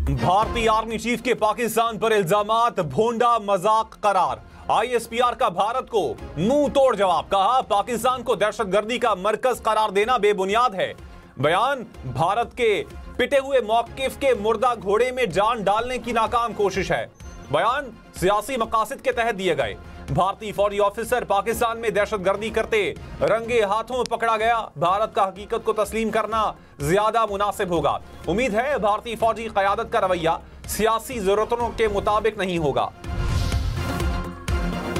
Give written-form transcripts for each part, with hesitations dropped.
भारतीय army chief के पाकिस्तान पर इल्जामात भोंडा मजाक करार। ISPR का भारत को मुंह तोड़ जवाब। कहा, पाकिस्तान को दहशतगर्दी का मरकज करार देना बेबुनियाद है। बयान, भारत के पिटे हुए मौकिफ के मुर्दा घोड़े में जान डालने की नाकाम कोशिश है। बयान, सियासी मकासद के तहत दिए गए। भारतीय फौजी ऑफिसर पाकिस्तान में दहशतगर्दी करते रंगे हाथों पकड़ा गया। भारत का हकीकत को तस्लीम करना ज्यादा मुनासिब होगा। उम्मीद है भारतीय फौजी क़यादत का रवैया सियासी जरूरतों के मुताबिक नहीं होगा।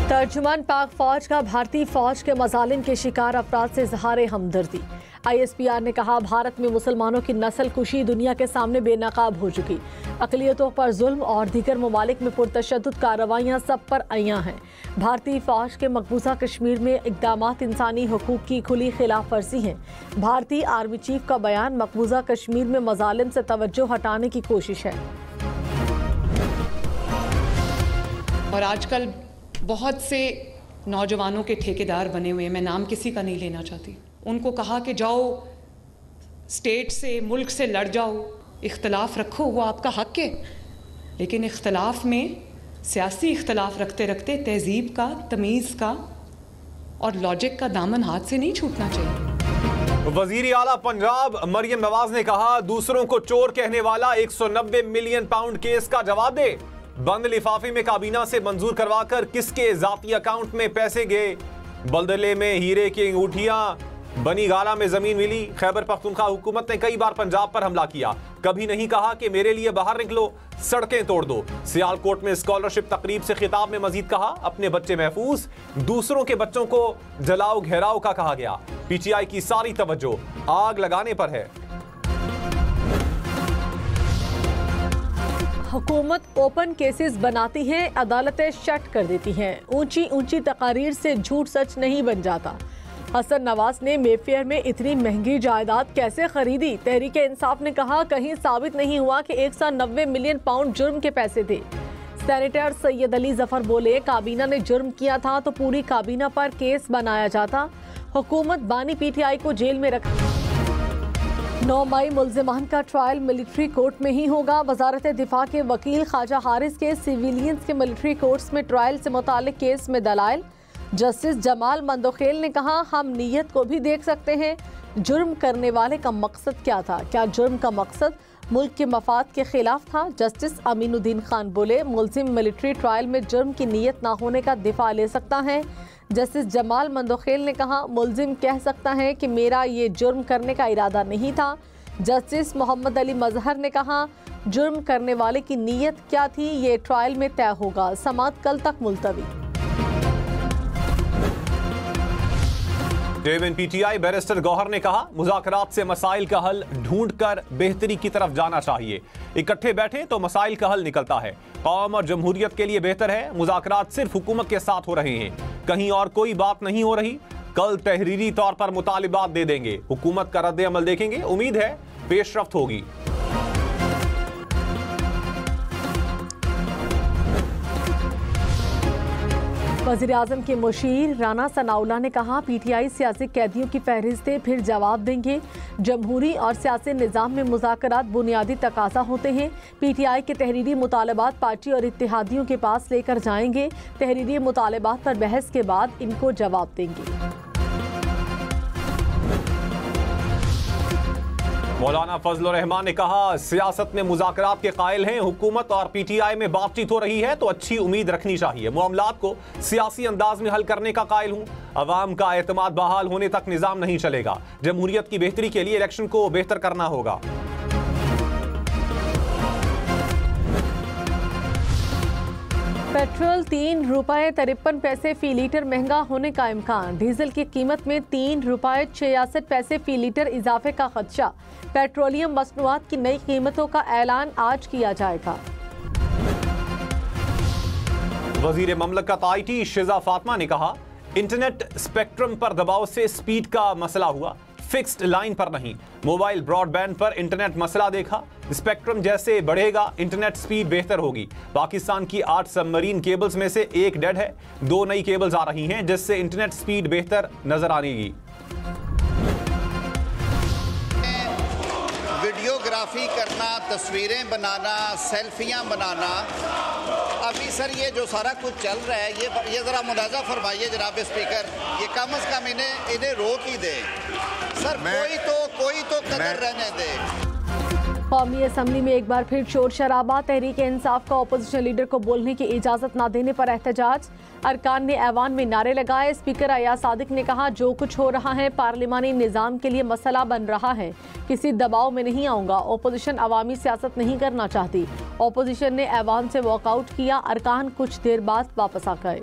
तर्जुमान पाक फौज का भारतीय फौज के मजालिम के शिकार अफराद से इजहार हमदर्दी। ISPR ने कहा, भारत में मुसलमानों की नस्ल कुशी दुनिया के सामने बेनकाब हो चुकी। अक़लियतों पर जुल्म और दीगर ममालिक में पुरतशद्दुद कार्रवाइयाँ सब पर आईयाँ हैं। भारतीय फौज के मकबूजा कश्मीर में इक़दामात इंसानी हकूक़ की खुली खिलाफ वर्जी हैं। भारतीय आर्मी चीफ का बयान, मकबूजा कश्मीर में मजालिम से तवज्जो हटाने की कोशिश है। और आजकल बहुत से नौजवानों के ठेकेदार बने हुए हैं, मैं नाम किसी का नहीं लेना चाहती। उनको कहा कि जाओ स्टेट से, मुल्क से लड़ जाओ, इख्तलाफ रखो, वो आपका हक है, लेकिन इख्तलाफ में सियासी इख्तलाफ रखते रखते तहजीब का, तमीज़ का और लॉजिक का दामन हाथ से नहीं छूटना चाहिए। वजीर आला पंजाब मरियम नवाज ने कहा, दूसरों को चोर कहने वाला 190 मिलियन पाउंड केस का जवाब दे। बंद लिफाफे में काबीना से मंजूर करवाकर किसके जाती अकाउंट में पैसे गए। बल्दले में हीरे की अंगूठियां, बनी गाला में जमीन मिली। खैबर पख्तूनख्वा हुकूमत ने कई बार पंजाब पर हमला किया, कभी नहीं कहा कि मेरे लिए बाहर निकलो, सड़कें तोड़ दो। सियालकोट में स्कॉलरशिप तकरीब से खिताब में मजीद कहा, अपने बच्चे महफूज, दूसरों के बच्चों को जलाओ घेराव का कहा गया। PTI की सारी तवज्जो आग लगाने पर है। हुकूमत ओपन केसेस बनाती है, अदालतें शट कर देती हैं। ऊंची ऊंची तकारीर से झूठ सच नहीं बन जाता। हसन नवाज ने मेफेयर में इतनी महंगी जायदाद कैसे खरीदी। तहरीक इंसाफ ने कहा, कहीं साबित नहीं हुआ कि 190 मिलियन पाउंड जुर्म के पैसे थे। सेनेटर सैयद अली जफर बोले, काबीना ने जुर्म किया था तो पूरी काबीना पर केस बनाया जाता। हुकूमत बानी PTI को जेल में रखा। 9 मई मुल्जिमान का ट्रायल मिलिट्री कोर्ट में ही होगा। वजारत दिफा के वकील ख्वाजा हारिस के सिविलियंस के मिलिट्री कोर्ट्स में ट्रायल से मुतालिक केस में दलाइल। जस्टिस जमाल मंदोखेल ने कहा, हम नीयत को भी देख सकते हैं। जुर्म करने वाले का मकसद क्या था? क्या जुर्म का मकसद मुल्क के मफाद के खिलाफ था? जस्टिस अमीनुद्दीन खान बोले, मुल्जिम मिलिट्री ट्रायल में जुर्म की नीयत ना होने का दिफा ले सकता है। जस्टिस जमाल मंदोखेल ने कहा, मुल्जिम कह सकता है कि मेरा ये जुर्म करने का इरादा नहीं था। जस्टिस मोहम्मद अली मजहर ने कहा, जुर्म करने वाले की नीयत क्या थी ये ट्रायल में तय होगा। समाअत कल तक मुलतवी। चेयरमैन PTI बैरिस्टर गौहर ने कहा, मुज़ाकरात से मसाइल का हल ढूंढकर बेहतरी की तरफ जाना चाहिए। इकट्ठे बैठे तो मसाइल का हल निकलता है। कौम और जमहूरियत के लिए बेहतर है। मुज़ाकरात सिर्फ हुकूमत के साथ हो रहे हैं, कहीं और कोई बात नहीं हो रही। कल तहरीरी तौर पर मुतालिबात दे देंगे, हुकूमत का रद्द अमल देखेंगे। उम्मीद है पेशरफ्त होगी। वज़ीर आज़म के मुशीर राना सनाउल्लाह ने कहा, PTI सियासी कैदियों की फहरिस्तें फिर जवाब देंगे। जमहूरी और सियासी निज़ाम में मुज़ाकरात बुनियादी तकाज़ा होते हैं। PTI के तहरीरी मुतालबात पार्टी और इत्तेहादियों के पास लेकर जाएंगे। तहरीरी मुतालबात पर बहस के बाद इनको जवाब देंगे। मौलाना फजलुर रहमान ने कहा, सियासत में मुज़ाकरात के कायल हैं। हुकूमत और PTI में बातचीत हो रही है तो अच्छी उम्मीद रखनी चाहिए। मामलात को सियासी अंदाज में हल करने का कायल हूँ। अवाम का एतमाद बहाल होने तक निज़ाम नहीं चलेगा। जमहूरियत की बेहतरी के लिए इलेक्शन को बेहतर करना होगा। पेट्रोल 3 रुपये 53 पैसे फी लीटर महंगा होने का इम्कान। डीजल की कीमत में 3 रुपये 66 पैसे फी लीटर इजाफे का खदशा। पेट्रोलियम मसनूआत की नई कीमतों का ऐलान आज किया जाएगा। वजीर ममलकत IT शिजा फातिमा ने कहा, इंटरनेट स्पेक्ट्रम पर दबाव से स्पीड का मसला हुआ, फिक्स्ड लाइन पर नहीं। मोबाइल ब्रॉडबैंड पर इंटरनेट मसला देखा। स्पेक्ट्रम जैसे बढ़ेगा इंटरनेट स्पीड बेहतर होगी। पाकिस्तान की 8 सबमरीन केबल्स में से एक डेड है, 2 नई केबल्स आ रही हैं जिससे इंटरनेट स्पीड बेहतर नजर आएगी। वीडियो वीडियोग्राफी करना, तस्वीरें बनाना, सेल्फियां बनाना, अभी सर ये जो सारा कुछ चल रहा है ये ज़रा मुलाजा फरमाइए जनाब स्पीकर, ये कम से कम इन्हें रोक ही दे सर। कोई तो कदर रहने दे। कौमी असम्बली में एक बार फिर शोर शराबा। तहरीक इंसाफ का ओपोजिशन लीडर को बोलने की इजाजत न देने पर एहतजाज। अरकान ने ऐवान में नारे लगाए। स्पीकर अयाज सादिक ने कहा, जो कुछ हो रहा है पार्लिमानी निज़ाम के लिए मसला बन रहा है, किसी दबाव में नहीं आऊंगा। ओपोजिशन अवामी सियासत नहीं करना चाहती। ओपोजिशन ने ऐवान से वॉकआउट किया। अरकान कुछ देर बाद वापस आ गए।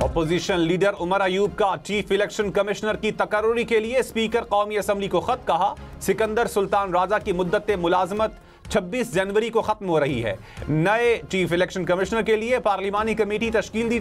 अपोजिशन लीडर उमर अयूब का चीफ इलेक्शन कमिश्नर की तकर्रुरी के लिए स्पीकर कौमी असम्बली को खत। कहा, सिकंदर सुल्तान राजा की मुद्दत मुलाजमत 26 जनवरी को खत्म हो रही है। नए चीफ इलेक्शन कमिश्नर के लिए पार्लिमानी कमेटी तश्कील दी